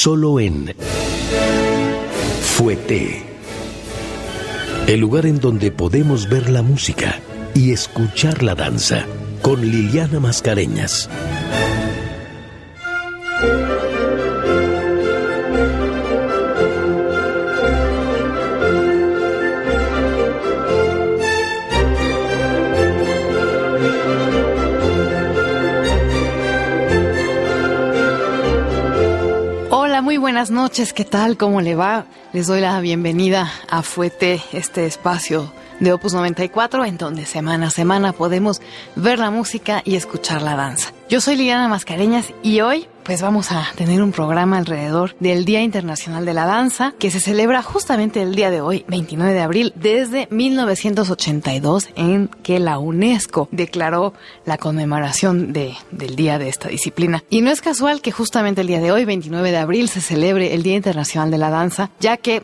solo en Fouetté, el lugar en donde podemos ver la música y escuchar la danza, con Liliana Mascareñas. Muy buenas noches, ¿qué tal? ¿Cómo le va? Les doy la bienvenida a Fouetté, este espacio de Opus 94, en donde semana a semana podemos ver la música y escuchar la danza. Yo soy Liliana Mascareñas y hoy pues vamos a tener un programa alrededor del Día Internacional de la Danza, que se celebra justamente el día de hoy, 29 de abril, desde 1982, en que la UNESCO declaró la conmemoración del día de esta disciplina. Y no es casual que justamente el día de hoy, 29 de abril, se celebre el Día Internacional de la Danza, ya que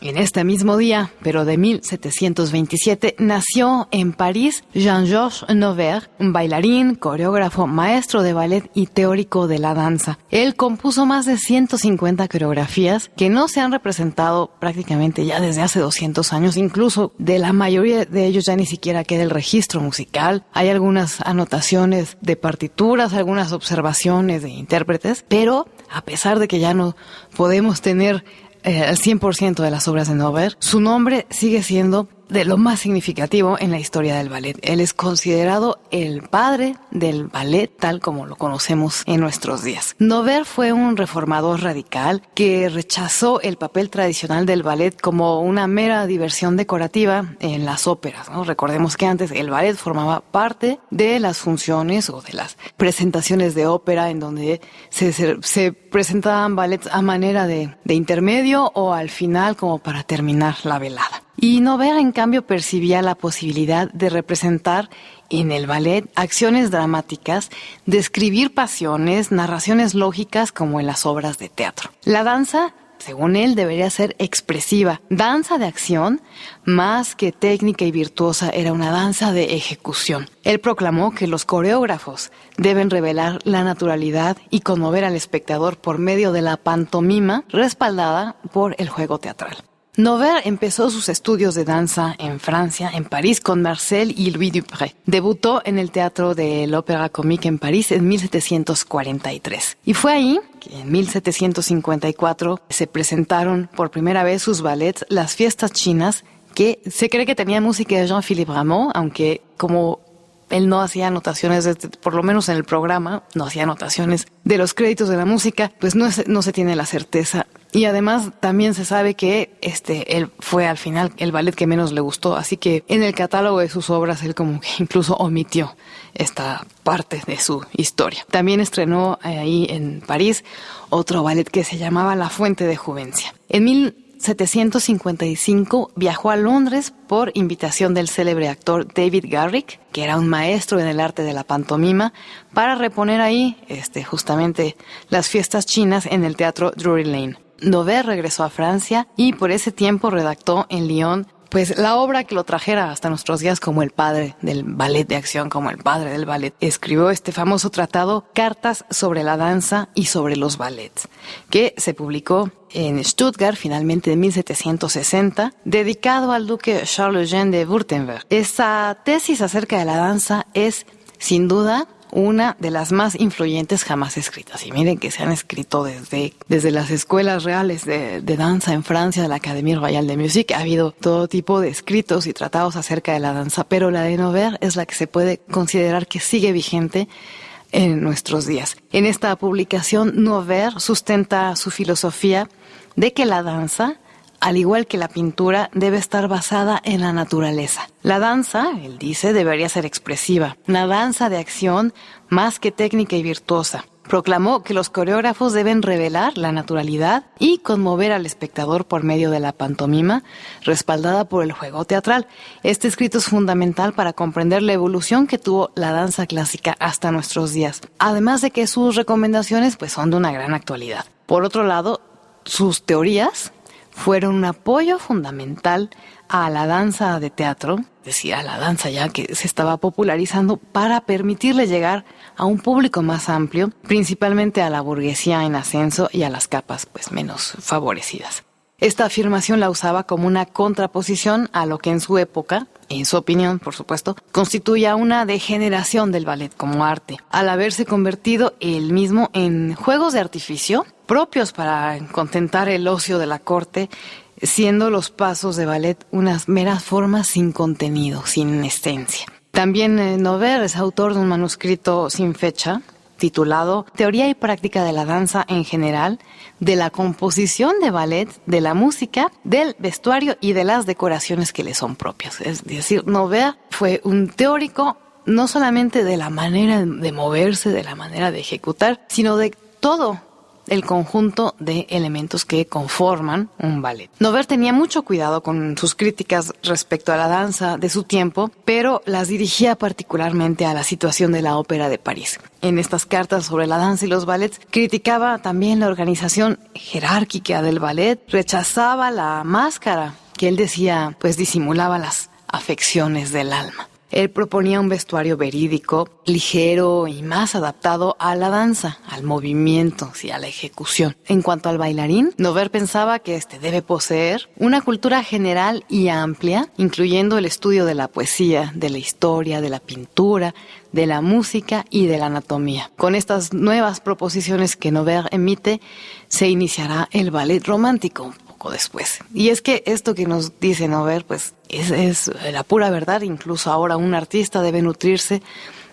en este mismo día, pero de 1727, nació en París Jean-Georges Noverre, un bailarín, coreógrafo, maestro de ballet y teórico de la danza. Él compuso más de 150 coreografías que no se han representado prácticamente ya desde hace 200 años. Incluso de la mayoría de ellos ya ni siquiera queda el registro musical. Hay algunas anotaciones de partituras, algunas observaciones de intérpretes, pero a pesar de que ya no podemos tener al 100% de las obras de Noverre, su nombre sigue siendo de lo más significativo en la historia del ballet. Él es considerado el padre del ballet tal como lo conocemos en nuestros días. Noverre fue un reformador radical que rechazó el papel tradicional del ballet como una mera diversión decorativa en las óperas, ¿no? Recordemos que antes el ballet formaba parte de las funciones o de las presentaciones de ópera en donde se presentaban ballets a manera de intermedio o al final como para terminar la velada. Y Noverre, en cambio, percibía la posibilidad de representar en el ballet acciones dramáticas, describir pasiones, narraciones lógicas como en las obras de teatro. La danza, según él, debería ser expresiva. Danza de acción, más que técnica y virtuosa, era una danza de ejecución. Él proclamó que los coreógrafos deben revelar la naturalidad y conmover al espectador por medio de la pantomima, respaldada por el juego teatral. Noverre empezó sus estudios de danza en Francia, en París, con Marcel y Louis Dupré. Debutó en el Teatro de l'Opéra Comique en París en 1743. Y fue ahí que en 1754 se presentaron por primera vez sus ballets Las Fiestas Chinas, que se cree que tenía música de Jean-Philippe Rameau, aunque como él no hacía anotaciones, por lo menos en el programa, no hacía anotaciones de los créditos de la música, pues no se tiene la certeza. Y además también se sabe que él fue al final el ballet que menos le gustó, así que en el catálogo de sus obras él como que incluso omitió esta parte de su historia. También estrenó ahí en París otro ballet que se llamaba La Fuente de Juvencia. En 1755 viajó a Londres por invitación del célebre actor David Garrick, que era un maestro en el arte de la pantomima, para reponer ahí justamente Las Fiestas Chinas en el Teatro Drury Lane. Noverre regresó a Francia y por ese tiempo redactó en Lyon pues la obra que lo trajera hasta nuestros días como el padre del ballet de acción, como el padre del ballet. Escribió este famoso tratado Cartas sobre la danza y sobre los ballets, que se publicó en Stuttgart finalmente en 1760, dedicado al duque Charles Eugène de Württemberg. Esta tesis acerca de la danza es, sin duda, una de las más influyentes jamás escritas. Y miren que se han escrito desde las escuelas reales de danza en Francia, de la Académie Royale de Musique. Ha habido todo tipo de escritos y tratados acerca de la danza, pero la de Noverre es la que se puede considerar que sigue vigente en nuestros días. En esta publicación, Noverre sustenta su filosofía de que la danza, al igual que la pintura, debe estar basada en la naturaleza. La danza, él dice, debería ser expresiva, una danza de acción más que técnica y virtuosa. Proclamó que los coreógrafos deben revelar la naturalidad y conmover al espectador por medio de la pantomima, respaldada por el juego teatral. Este escrito es fundamental para comprender la evolución que tuvo la danza clásica hasta nuestros días. Además de que sus recomendaciones son de una gran actualidad. Por otro lado, sus teorías fueron un apoyo fundamental a la danza de teatro, es decir, a la danza ya que se estaba popularizando para permitirle llegar a un público más amplio, principalmente a la burguesía en ascenso y a las capas pues menos favorecidas. Esta afirmación la usaba como una contraposición a lo que en su época, en su opinión, por supuesto, constituía una degeneración del ballet como arte, al haberse convertido él mismo en juegos de artificio propios para contentar el ocio de la corte, siendo los pasos de ballet unas meras formas sin contenido, sin esencia. También Noverre es autor de un manuscrito sin fecha, titulado Teoría y práctica de la danza en general, de la composición de ballet, de la música, del vestuario y de las decoraciones que le son propias. Es decir, Noverre fue un teórico no solamente de la manera de moverse, de la manera de ejecutar, sino de todo el conjunto de elementos que conforman un ballet. Noverre tenía mucho cuidado con sus críticas respecto a la danza de su tiempo, pero las dirigía particularmente a la situación de la Ópera de París. En estas cartas sobre la danza y los ballets, criticaba también la organización jerárquica del ballet, rechazaba la máscara que él decía pues disimulaba las afecciones del alma. Él proponía un vestuario verídico, ligero y más adaptado a la danza, al movimiento, sí, a la ejecución. En cuanto al bailarín, Noverre pensaba que debe poseer una cultura general y amplia, incluyendo el estudio de la poesía, de la historia, de la pintura, de la música y de la anatomía. Con estas nuevas proposiciones que Noverre emite, se iniciará el ballet romántico poco después. Y es que esto que nos dice Noverre, pues es la pura verdad. Incluso ahora un artista debe nutrirse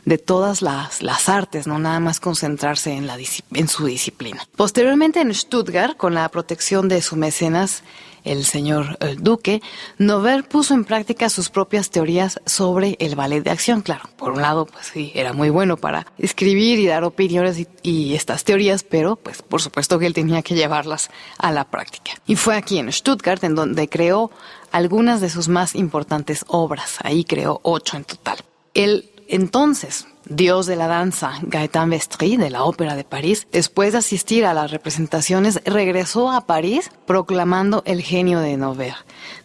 de todas las artes, no nada más concentrarse en su disciplina. Posteriormente en Stuttgart, con la protección de su mecenas, el señor Duque, Noverre puso en práctica sus propias teorías sobre el ballet de acción. Claro, por un lado, pues sí, era muy bueno para escribir y dar opiniones y estas teorías, pero pues por supuesto que él tenía que llevarlas a la práctica. Y fue aquí en Stuttgart en donde creó algunas de sus más importantes obras. Ahí creó 8 en total. El entonces dios de la danza, Gaëtan Vestris, de la Ópera de París, después de asistir a las representaciones, regresó a París proclamando el genio de Noverre.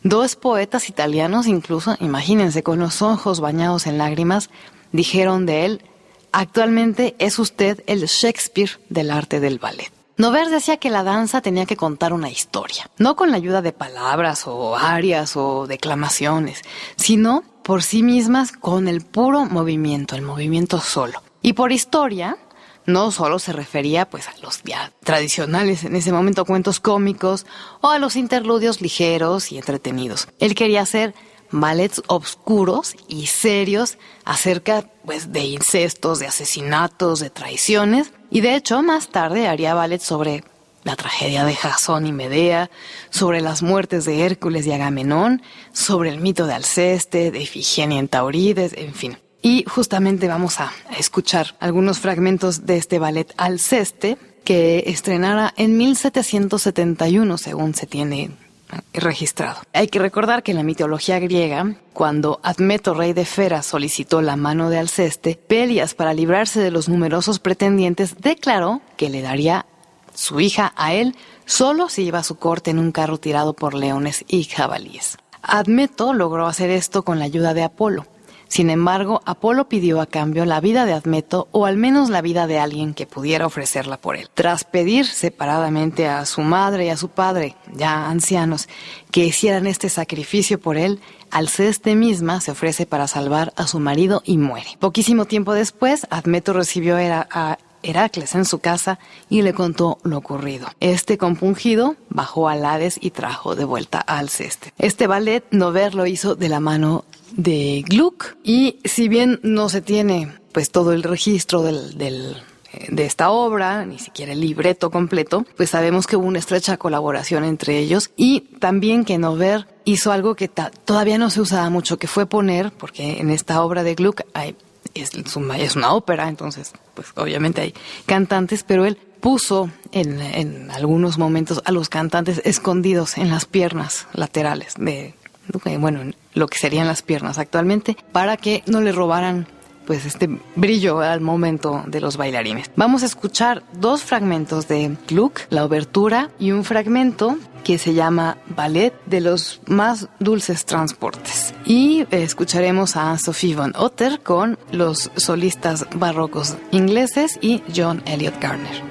2 poetas italianos, incluso, imagínense, con los ojos bañados en lágrimas, dijeron de él: actualmente es usted el Shakespeare del arte del ballet. Noverre decía que la danza tenía que contar una historia, no con la ayuda de palabras o arias o declamaciones, sino por sí mismas con el puro movimiento, el movimiento solo. Y por historia, no solo se refería pues a los ya tradicionales en ese momento cuentos cómicos o a los interludios ligeros y entretenidos. Él quería hacer ballets obscuros y serios acerca pues de incestos, de asesinatos, de traiciones, y de hecho más tarde haría ballets sobre la tragedia de Jasón y Medea, sobre las muertes de Hércules y Agamenón, sobre el mito de Alceste, de Ifigenia en Taurides, en fin. Y justamente vamos a escuchar algunos fragmentos de este ballet Alceste, que estrenara en 1771, según se tiene registrado. Hay que recordar que en la mitología griega, cuando Admeto, rey de Fera, solicitó la mano de Alceste, Pelias, para librarse de los numerosos pretendientes, declaró que le daría su hija a él solo si iba a su corte en un carro tirado por leones y jabalíes. Admeto logró hacer esto con la ayuda de Apolo. Sin embargo, Apolo pidió a cambio la vida de Admeto, o al menos la vida de alguien que pudiera ofrecerla por él. Tras pedir separadamente a su madre y a su padre, ya ancianos, que hicieran este sacrificio por él, Alceste misma se ofrece para salvar a su marido y muere. Poquísimo tiempo después, Admeto recibió a Heracles en su casa y le contó lo ocurrido. Compungido, bajó al Hades y trajo de vuelta a Alceste. Este ballet Noverre lo hizo de la mano de Gluck, y si bien no se tiene pues todo el registro de esta obra, ni siquiera el libreto completo, pues sabemos que hubo una estrecha colaboración entre ellos, y también que Noverre hizo algo que todavía no se usaba mucho, que fue poner, porque en esta obra de Gluck es una ópera, entonces pues obviamente hay cantantes, pero él puso en algunos momentos a los cantantes escondidos en las piernas laterales en lo que serían las piernas actualmente, para que no le robaran pues este brillo al momento de los bailarines. Vamos a escuchar 2 fragmentos de Gluck, la obertura, y un fragmento que se llama Ballet de los más dulces transportes. Y escucharemos a Sophie von Otter con los solistas barrocos ingleses y John Eliot Gardner.